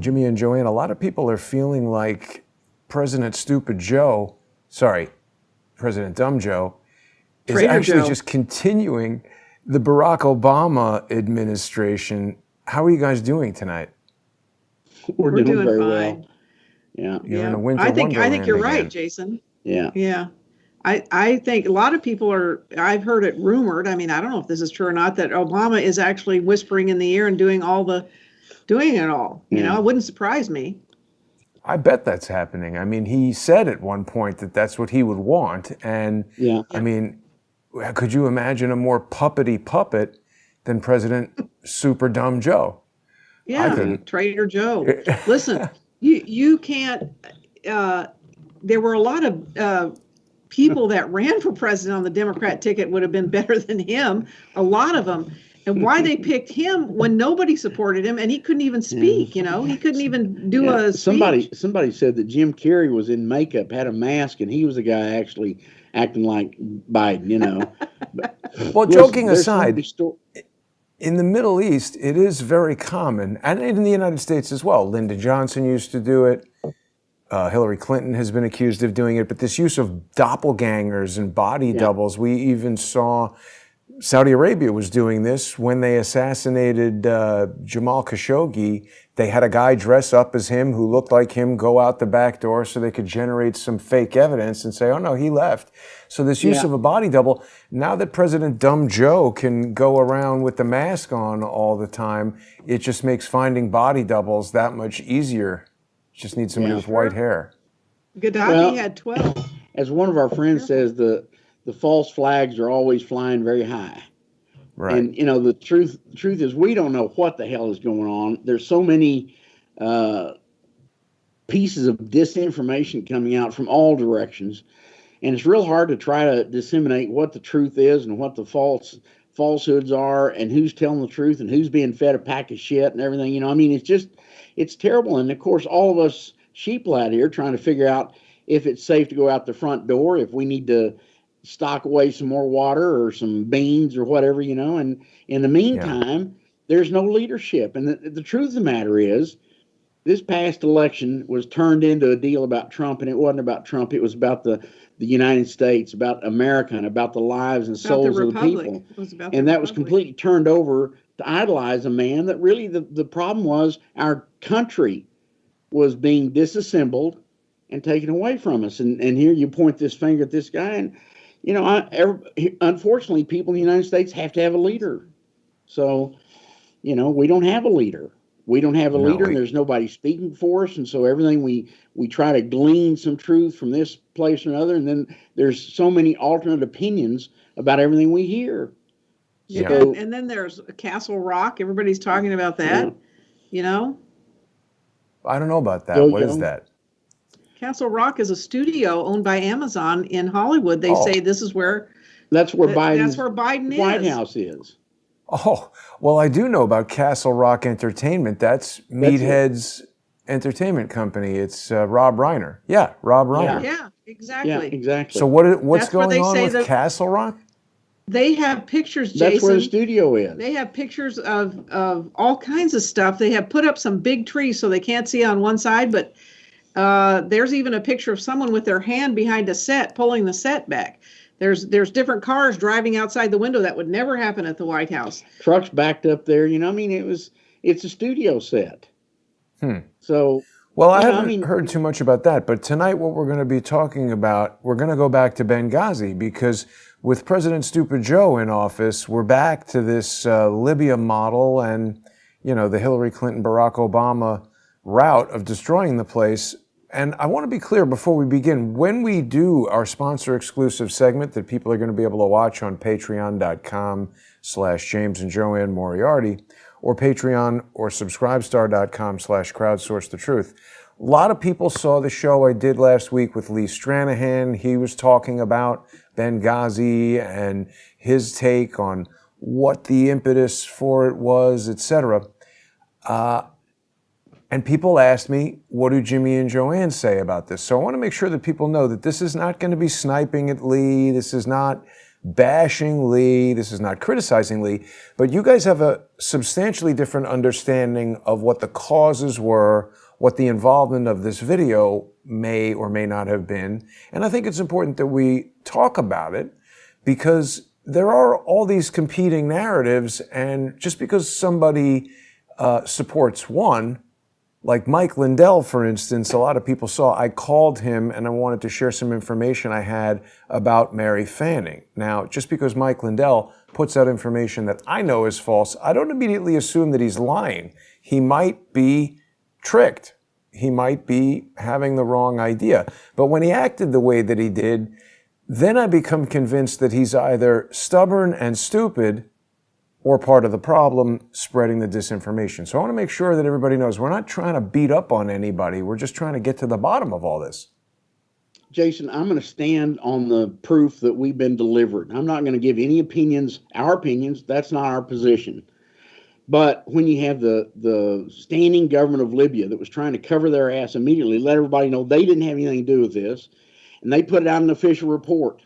Jimmy and JoAnne, a lot of people are feeling like President Dumb Joe is Trader actually Joe. just continuing the Barack Obama administration. How are you guys doing tonight? We're doing very fine. well. Yeah. You're in a Yeah. winter I think wonderland you're again. right, Jason. Yeah. Yeah. I think a lot of people I've heard it rumored, I mean, I don't know if this is true or not, that Obama is actually whispering in the ear and doing it all. You know, it wouldn't surprise me. I bet that's happening. I mean, he said at one point that that's what he would want. And Yeah. I mean, could you imagine a more puppety puppet than President Super Dumb Joe? Yeah, Trader Joe. Listen, you can't, there were a lot of people that ran for president on the Democrat ticket would have been better than him, a lot of them. And why they picked him when nobody supported him and he couldn't even speak, you know, he couldn't even do a speech. Somebody said that Jim Carrey was in makeup, had a mask, and he was the guy actually acting like Biden, you know. Well, joking aside, in the Middle East, it is very common, and in the United States as well. Lyndon Johnson used to do it. Hillary Clinton has been accused of doing it. But this use of doppelgangers and body doubles, we even saw Saudi Arabia was doing this when they assassinated Jamal Khashoggi. They had a guy dress up as him who looked like him go out the back door so they could generate some fake evidence and say, oh, no, he left. So this use of a body double, now that President Dumb Joe can go around with the mask on all the time, it just makes finding body doubles that much easier. Just need somebody with white hair. Gaddafi had 12. As one of our friends says, the false flags are always flying very high. Right. And, you know, the truth is we don't know what the hell is going on. There's so many pieces of disinformation coming out from all directions. And it's real hard to try to disseminate what the truth is and what the falsehoods are and who's telling the truth and who's being fed a pack of shit and everything. You know, I mean, it's terrible. And, of course, all of us sheeple out here trying to figure out if it's safe to go out the front door, if we need to stock away some more water or some beans or whatever, you know. And in the meantime, there's no leadership. And the truth of the matter is, this past election was turned into a deal about Trump, and it wasn't about Trump. It was about the United States, about America, and about the lives and souls of the people. And that was completely turned over to idolize a man that really the problem was our country was being disassembled and taken away from us. And here you point this finger at this guy, and you know, unfortunately, people in the United States have to have a leader. So, you know, we don't have a leader. We don't have a leader, and there's nobody speaking for us. And so everything we try to glean some truth from this place or another, and then there's so many alternate opinions about everything we hear. Yeah, So, and then there's Castle Rock. Everybody's talking about that, you know. I don't know about that. What is that? Castle Rock is a studio owned by Amazon in Hollywood. They say this is where that's where Biden's White House is. Oh, well, I do know about Castle Rock Entertainment. That's Meathead's entertainment company. It's Rob Reiner. Yeah, Rob Reiner. Yeah, exactly. Yeah, exactly. So what's going on with Castle Rock? They have pictures, Jason. That's where the studio is. They have pictures of all kinds of stuff. They have put up some big trees so they can't see on one side, but there's even a picture of someone with their hand behind a set, pulling the set back. There's different cars driving outside the window. That would never happen at the White House. Trucks backed up there. You know, I mean, it's a studio set. So, well, I haven't heard too much about that. But tonight, what we're going to be talking about, we're going to go back to Benghazi, because with President Stupid Joe in office, we're back to this Libya model and, you know, the Hillary Clinton, Barack Obama route of destroying the place. And I want to be clear before we begin, when we do our sponsor exclusive segment that people are going to be able to watch on patreon.com/James and JoAnne Moriarty, or Patreon or subscribestar.com/crowdsource the truth. A lot of people saw the show I did last week with Lee Stranahan. He was talking about Benghazi and his take on what the impetus for it was, etc. And people asked me, what do Jimmy and JoAnne say about this? So I want to make sure that people know that this is not going to be sniping at Lee. This is not bashing Lee. This is not criticizing Lee, but you guys have a substantially different understanding of what the causes were, what the involvement of this video may or may not have been. And I think it's important that we talk about it because there are all these competing narratives, and just because somebody supports one, like Mike Lindell, for instance, a lot of people saw, I called him and I wanted to share some information I had about Mary Fanning. Now, just because Mike Lindell puts out information that I know is false, I don't immediately assume that he's lying. He might be tricked. He might be having the wrong idea. But when he acted the way that he did, then I become convinced that he's either stubborn and stupid or part of the problem, spreading the disinformation. So I want to make sure that everybody knows we're not trying to beat up on anybody. We're just trying to get to the bottom of all this. Jason, I'm going to stand on the proof that we've been delivered. I'm not going to give any opinions, our opinions. That's not our position. But when you have the standing government of Libya that was trying to cover their ass immediately, let everybody know they didn't have anything to do with this, and they put it out an official report.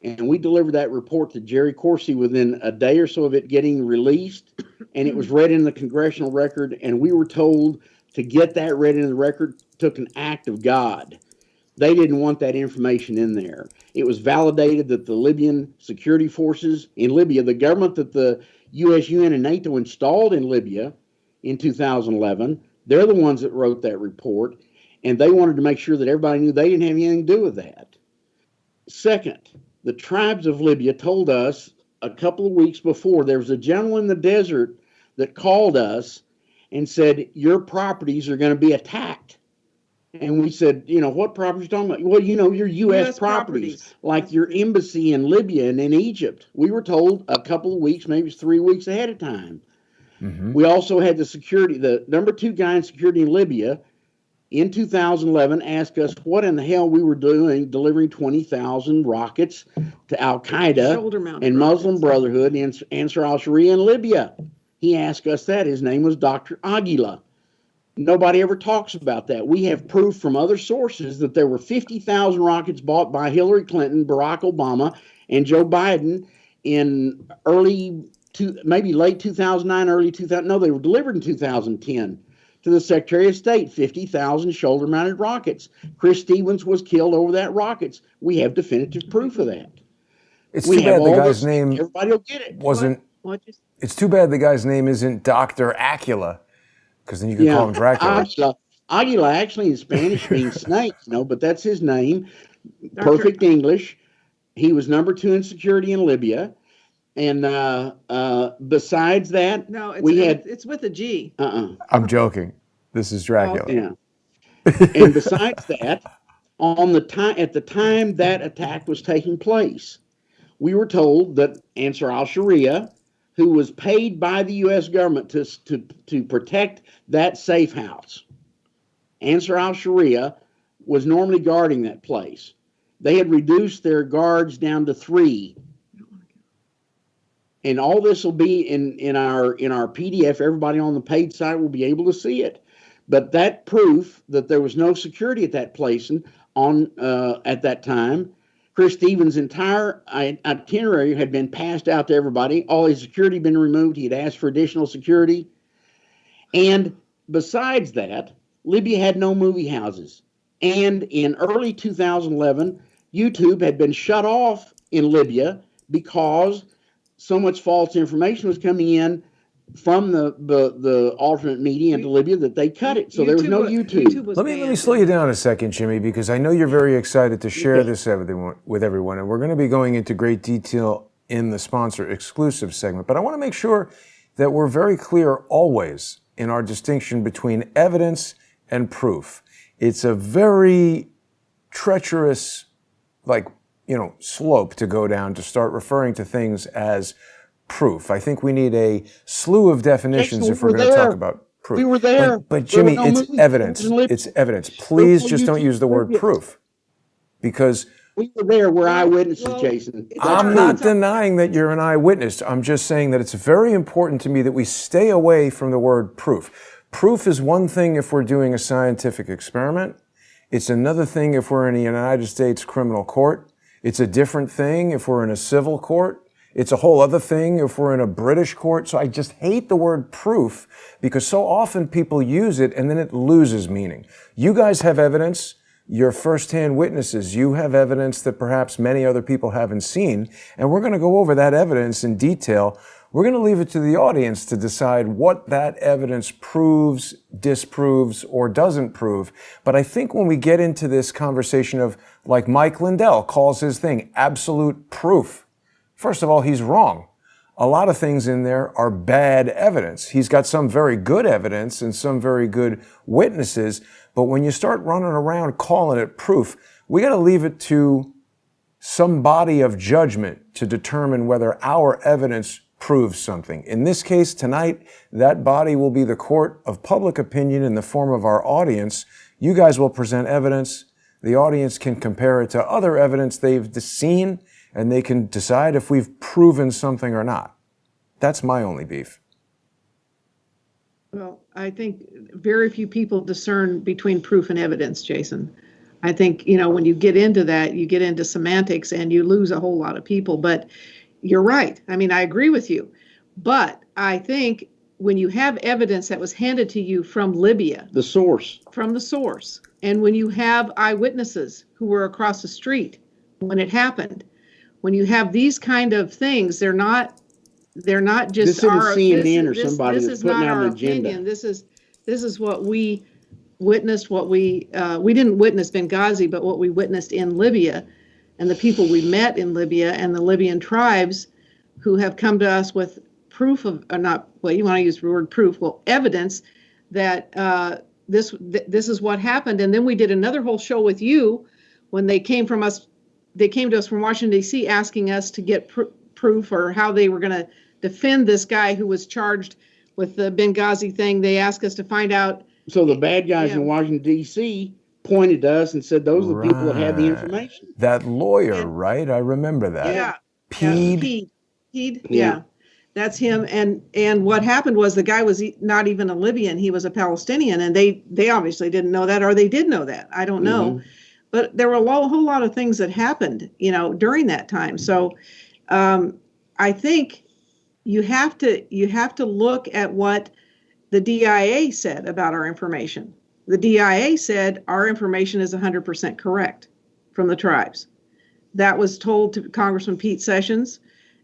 And we delivered that report to Jerry Corsi within a day or so of it getting released. And it was read in the congressional record. And we were told to get that read in the record took an act of God. They didn't want that information in there. It was validated that the Libyan security forces in Libya, the government that the US, UN, and NATO installed in Libya in 2011, they're the ones that wrote that report. And they wanted to make sure that everybody knew they didn't have anything to do with that. Second, the tribes of Libya told us a couple of weeks before, there was a general in the desert that called us and said, your properties are going to be attacked. And we said, what properties are you talking about? Well, your U.S. properties, like your embassy in Libya and in Egypt. We were told a couple of weeks, maybe 3 weeks ahead of time. Mm-hmm. We also had the number 2 guy in security in Libya in 2011 asked us what in the hell we were doing delivering 20,000 rockets to Al-Qaeda and Muslim Brotherhood and Ansar al-Sharia in Libya. He asked us that. His name was Dr. Aguila. Nobody ever talks about that. We have proof from other sources that there were 50,000 rockets bought by Hillary Clinton, Barack Obama, and Joe Biden in maybe late 2009, early 2000. No, they were delivered in 2010. To the Secretary of State, 50,000 shoulder-mounted rockets. Chris Stevens was killed over that rockets. We have definitive proof of that. It's too bad the guy's name everybody will get it. Wasn't. It's too bad the guy's name isn't Dr. Acula, because then you could call him Dracula. Aguila actually in Spanish means snake, but that's his name. Perfect English. He was number 2 in security in Libya. And besides that, no, it's with a G. I'm joking. This is Dracula. Oh, yeah. And besides that, at the time that attack was taking place, we were told that Ansar al-Sharia, who was paid by the U.S. government to protect that safe house, Ansar al-Sharia was normally guarding that place. They had reduced their guards down to 3. And all this will be in our PDF. Everybody on the paid site will be able to see it. But that proof that there was no security at that place at that time, Chris Stevens' entire itinerary had been passed out to everybody. All his security had been removed. He had asked for additional security. And besides that, Libya had no movie houses. And in early 2011, YouTube had been shut off in Libya because so much false information was coming in from the alternate media into Libya that they cut it. So there was no YouTube. Let me slow you down a second, Jimmy, because I know you're very excited to share this with everyone. And we're going to be going into great detail in the sponsor exclusive segment. But I want to make sure that we're very clear always in our distinction between evidence and proof. It's a very treacherous, slope to go down to start referring to things as proof. I think we need a slew of definitions if we're going to talk about proof. We were there. But Jimmy, it's evidence. It's evidence. Please just don't use the word proof, because we were there. We're eyewitnesses, Jason. I'm not denying that you're an eyewitness. I'm just saying that it's very important to me that we stay away from the word proof. Proof is one thing if we're doing a scientific experiment. It's another thing if we're in a United States criminal court. It's a different thing if we're in a civil court. It's a whole other thing if we're in a British court. So I just hate the word proof because so often people use it and then it loses meaning. You guys have evidence. You're firsthand witnesses. You have evidence that perhaps many other people haven't seen. And we're going to go over that evidence in detail. We're going to leave it to the audience to decide what that evidence proves, disproves, or doesn't prove. But I think when we get into this conversation of, like Mike Lindell calls his thing, absolute proof. First of all, he's wrong. A lot of things in there are bad evidence. He's got some very good evidence and some very good witnesses. But when you start running around calling it proof, we got to leave it to some body of judgment to determine whether our evidence proves something. In this case tonight, that body will be the court of public opinion in the form of our audience. You guys will present evidence. The audience can compare it to other evidence they've seen, and they can decide if we've proven something or not. That's my only beef. Well, I think very few people discern between proof and evidence, Jason. I think, when you get into that, you get into semantics and you lose a whole lot of people. But you're right. I mean, I agree with you. But I think when you have evidence that was handed to you from Libya, from the source, and when you have eyewitnesses who were across the street when it happened, when you have these kind of things, they're not just our CNN or somebody this that's is putting not out our an agenda. opinion. This is what we witnessed. What we didn't witness Benghazi, but what we witnessed in Libya, and the people we met in Libya and the Libyan tribes who have come to us with proof of, or not. Well, you want to use the word proof? Well, evidence that this is what happened. And then we did another whole show with you when they came from us. They came to us from Washington, D.C. asking us to get proof or how they were going to defend this guy who was charged with the Benghazi thing. They asked us to find out. So the bad guys in Washington, D.C. pointed to us and said those are the people that had the information. That lawyer, right? I remember that. Yeah. Peed. Yeah. That's him. And what happened was the guy was not even a Libyan. He was a Palestinian. And they obviously didn't know that, or they did know that. I don't know. But there were a whole lot of things that happened, during that time. So I think you have to look at what the DIA said about our information. The DIA said our information is 100% correct from the tribes. That was told to Congressman Pete Sessions.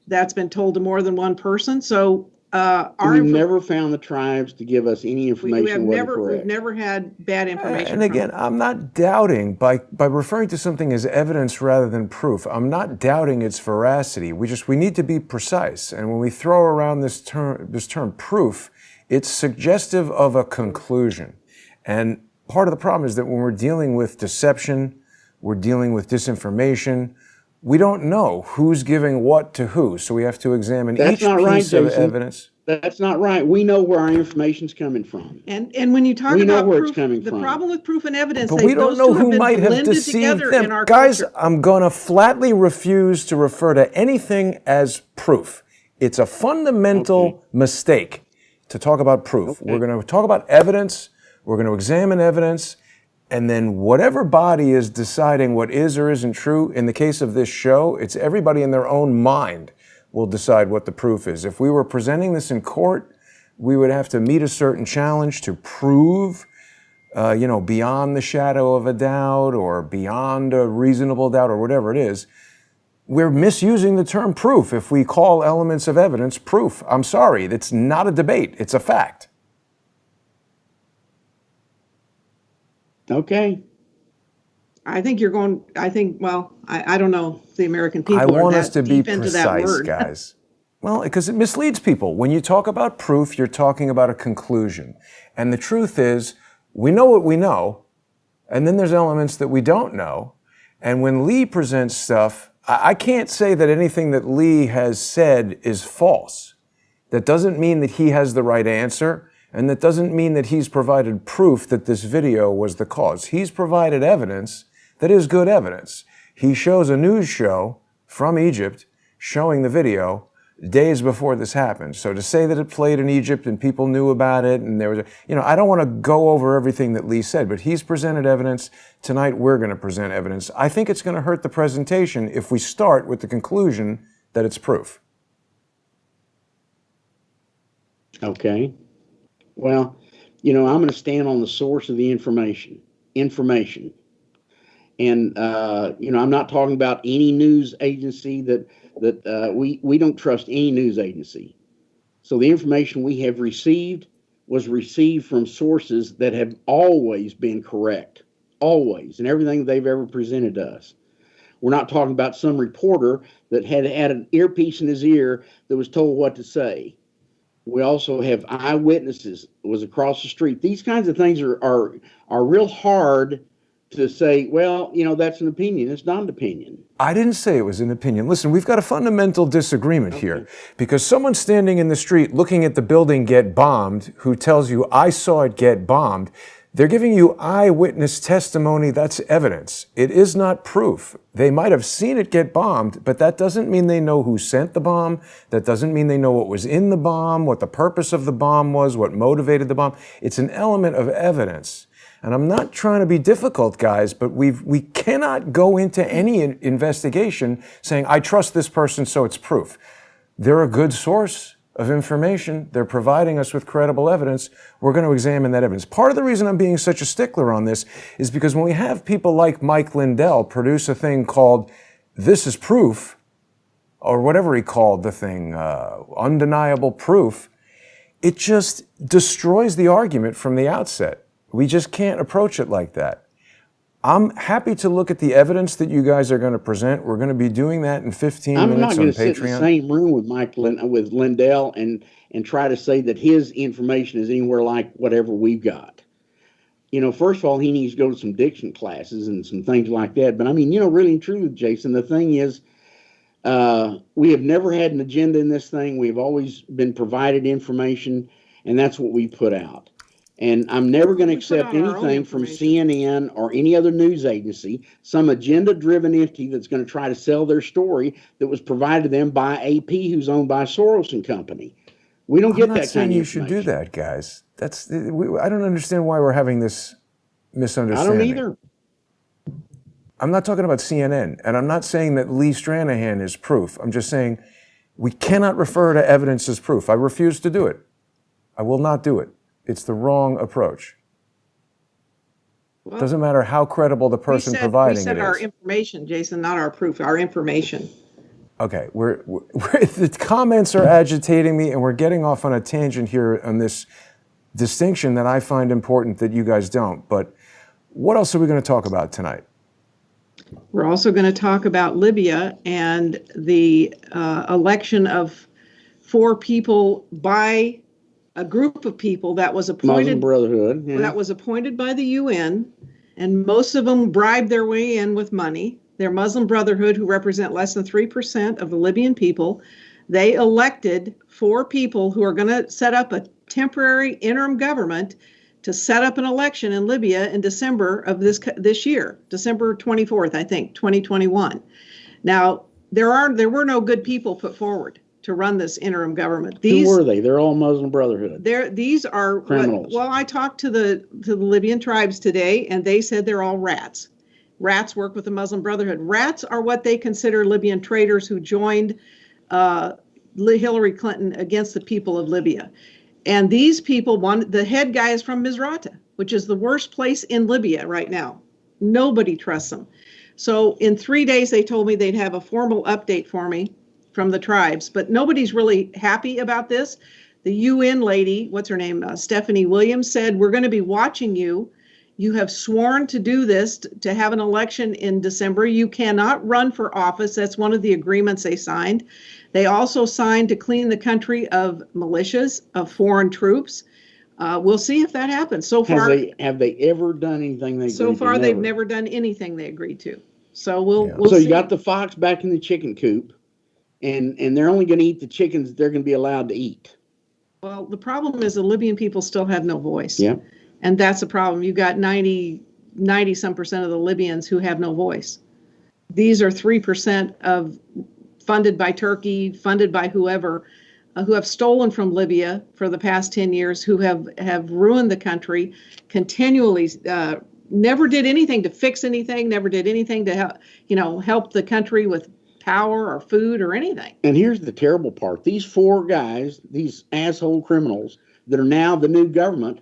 That's been told to more than one person. So we've never found the tribes to give us any information. We've never had bad information. And again, I'm not doubting by referring to something as evidence rather than proof. I'm not doubting its veracity. We need to be precise. And when we throw around this term proof, it's suggestive of a conclusion. And part of the problem is that when we're dealing with deception, we're dealing with disinformation, we don't know who's giving what to who. So we have to examine each piece of evidence. That's not right. We know where our information's coming from. And when you talk about proof, the problem with proof and evidence, but we don't know who might have deceived them. Guys, I'm going to flatly refuse to refer to anything as proof. It's a fundamental mistake to talk about proof. We're going to talk about evidence. We're going to examine evidence. And then whatever body is deciding what is or isn't true, in the case of this show, it's everybody in their own mind will decide what the proof is. If we were presenting this in court, we would have to meet a certain challenge to prove, beyond the shadow of a doubt or beyond a reasonable doubt or whatever it is. We're misusing the term proof if we call elements of evidence proof. I'm sorry, it's not a debate, it's a fact. Okay. I think I don't know if the American people I want us to be into precise, guys. Well, because it misleads people. When you talk about proof, you're talking about a conclusion. And the truth is, we know what we know, and then there's elements that we don't know. And when Lee presents stuff, I can't say that anything that Lee has said is false. That doesn't mean that he has the right answer. And that doesn't mean that he's provided proof that this video was the cause. He's provided evidence that is good evidence. He shows a news show from Egypt showing the video. days before this happened. So to say that it played in Egypt and people knew about it and there was I don't want to go over everything that Lee said, but he's presented evidence. Tonight we're going to present evidence. I think it's going to hurt the presentation if we start with the conclusion that it's proof. Okay. Well, I'm going to stand on the source of the information. And, I'm not talking about any news agency that we don't trust any news agency. So the information we have received was received from sources that have always been correct, always, in everything they've ever presented to us. We're not talking about some reporter that had an earpiece in his ear that was told what to say. We also have eyewitnesses. It was across the street. These kinds of things are real hard to say, well, that's an opinion. It's not an opinion. I didn't say it was an opinion. Listen, we've got a fundamental disagreement here because someone standing in the street looking at the building get bombed who tells you, I saw it get bombed, they're giving you eyewitness testimony. That's evidence. It is not proof. They might have seen it get bombed, but that doesn't mean they know who sent the bomb. That doesn't mean they know what was in the bomb, what the purpose of the bomb was, what motivated the bomb. It's an element of evidence. And I'm not trying to be difficult, guys, but we cannot go into any investigation saying, I trust this person, so it's proof. They're a good source of information. They're providing us with credible evidence. We're going to examine that evidence. Part of the reason I'm being such a stickler on this is because when we have people like Mike Lindell produce a thing called This is Proof, or whatever he called the thing, undeniable proof, it just destroys the argument from the outset. We just can't approach it like that. I'm happy to look at the evidence that you guys are going to present. We're going to be doing that in 15 minutes on Patreon. I'm not going to sit in the same room with Lindell and try to say that his information is anywhere like whatever we've got. First of all, he needs to go to some diction classes and some things like that. But really and truly, Jason, the thing is, we have never had an agenda in this thing. We've always been provided information, and that's what we put out. And I'm never going to accept anything from CNN or any other news agency, some agenda-driven entity that's going to try to sell their story that was provided to them by AP, who's owned by Soros and Company. We don't get that kind of information. I'm not saying you should do that, guys. I don't understand why we're having this misunderstanding. I don't either. I'm not talking about CNN, and I'm not saying that Lee Stranahan is proof. I'm just saying we cannot refer to evidence as proof. I refuse to do it. I will not do it. It's the wrong approach. Well, doesn't matter how credible the person providing it is. We said our information, Jason, not our proof, our information. Okay, the comments are agitating me, and we're getting off on a tangent here on this distinction that I find important that you guys don't. But what else are we going to talk about tonight? We're also going to talk about Libya and the election of 4 people by a group of people that was appointed, Muslim Brotherhood, that was appointed by the UN, and most of them bribed their way in with money. They're Muslim Brotherhood, who represent less than 3% of the Libyan people. They elected 4 people who are going to set up a temporary interim government to set up an election in Libya in December of this year, December 24th, I think, 2021. Now, there were no good people put forward to run this interim government. Who were they? They're all Muslim Brotherhood. These are criminals. Well, I talked to the Libyan tribes today, and they said they're all rats. Rats work with the Muslim Brotherhood. Rats are what they consider Libyan traitors who joined Hillary Clinton against the people of Libya. And these people, the head guy is from Misrata, which is the worst place in Libya right now. Nobody trusts them. So in 3 days, they told me they'd have a formal update for me from the tribes, but nobody's really happy about this. The UN lady, what's her name, Stephanie Williams, said, we're going to be watching you. You have sworn to do this, to have an election in December. You cannot run for office. That's one of the agreements they signed. They also signed to clean the country of militias, of foreign troops. We'll see if that happens. So far, have they ever done anything they agreed to? So far, they've never done anything they agreed to. So we'll so see. You got the fox back in the chicken coop, and they're only going to eat the chickens they're going to be allowed to eat. Well, the problem is the Libyan people still have no voice. Yeah. And that's a problem. You got 90-some% of the Libyans who have no voice. These are 3% of funded by Turkey, funded by whoever, who have stolen from Libya for the past 10 years, who have ruined the country continually, never did anything to fix anything, never did anything to help the country with power or food or anything. And here's the terrible part. These 4 guys, these asshole criminals that are now the new government,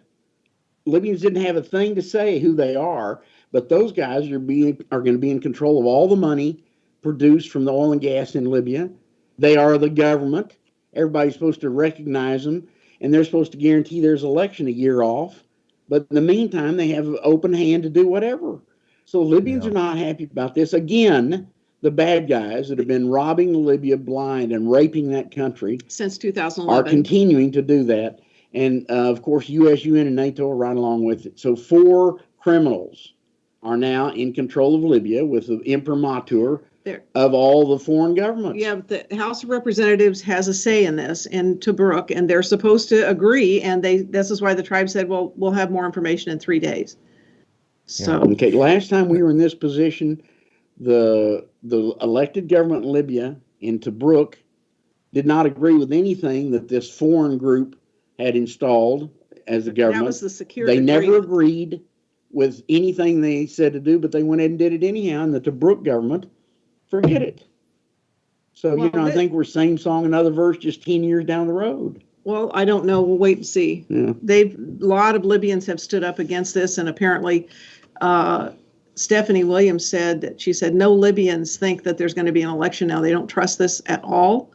Libyans didn't have a thing to say who they are, but those guys are going to be in control of all the money produced from the oil and gas in Libya. They are the government. Everybody's supposed to recognize them, and they're supposed to guarantee there's election a year off. But in the meantime, they have an open hand to do whatever. So Libyans are not happy about this. Again, the bad guys that have been robbing Libya blind and raping that country since 2011 are continuing to do that. And of course, U.S., UN, and NATO are right along with it. So 4 criminals are now in control of Libya with the imprimatur of all the foreign governments. Yeah, but the House of Representatives has a say in this, in Tobruk, and they're supposed to agree. And this is why the tribe said, well, we'll have more information in 3 days. So okay, last time we were in this position, the elected government in Libya, in Tobruk, did not agree with anything that this foreign group had installed as the government. That was the security They never agreement. agreed with anything they said to do, but they went ahead and did it anyhow. And the Tobruk government, forget it. So, I think we're same song, another verse, just 10 years down the road. Well, I don't know. We'll wait and see. Yeah. A lot of Libyans have stood up against this, and apparently Stephanie Williams said that she said no Libyans think that there's going to be an election now. They don't trust this at all.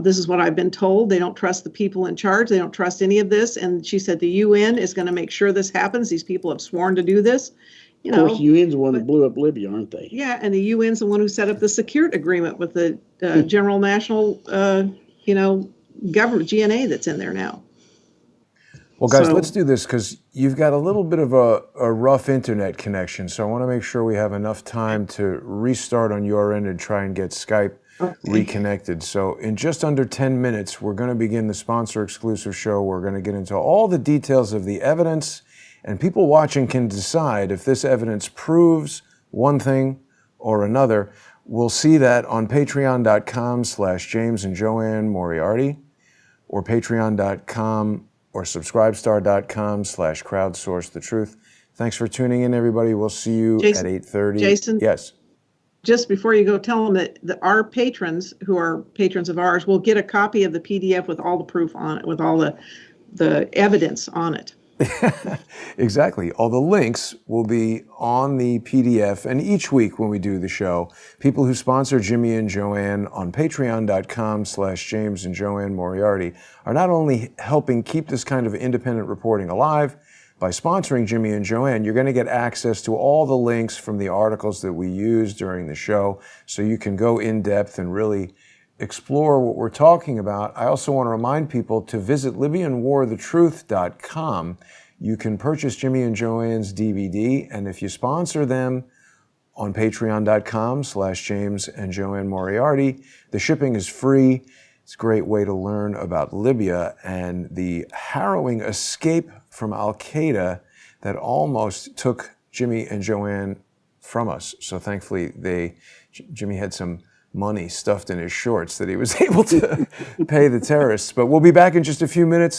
This is what I've been told. They don't trust the people in charge. They don't trust any of this. And she said the UN is going to make sure this happens. These people have sworn to do this. Of course, the UN's the one that blew up Libya, aren't they? Yeah, and the UN's the one who set up the security agreement with the General National, government, GNA, that's in there now. Well, guys, let's do this because you've got a little bit of a rough internet connection. So I want to make sure we have enough time to restart on your end and try and get Skype reconnected. So in just under 10 minutes, we're going to begin the sponsor exclusive show. We're going to get into all the details of the evidence, and people watching can decide if this evidence proves one thing or another. We'll see that on patreon.com/James and JoAnne Moriarty, or patreon.com or subscribestar.com/crowdsource the truth. Thanks for tuning in, everybody. We'll see you at 8:30. Jason? Yes. Just before you go, tell them that our patrons, who are patrons of ours, will get a copy of the PDF with all the proof on it, with all the evidence on it. Exactly. All the links will be on the PDF. And each week when we do the show, people who sponsor Jimmy and JoAnne on patreon.com/James and JoAnne Moriarty are not only helping keep this kind of independent reporting alive. By sponsoring Jimmy and JoAnne, you're going to get access to all the links from the articles that we use during the show, so you can go in depth and really explore what we're talking about. I also want to remind people to visit LibyanWarTheTruth.com. You can purchase Jimmy and JoAnne's DVD, and if you sponsor them on patreon.com/James and JoAnne Moriarty, the shipping is free. It's a great way to learn about Libya and the harrowing escape from Al-Qaeda that almost took Jimmy and JoAnne from us. So thankfully, Jimmy had some money stuffed in his shorts that he was able to pay the terrorists. But we'll be back in just a few minutes.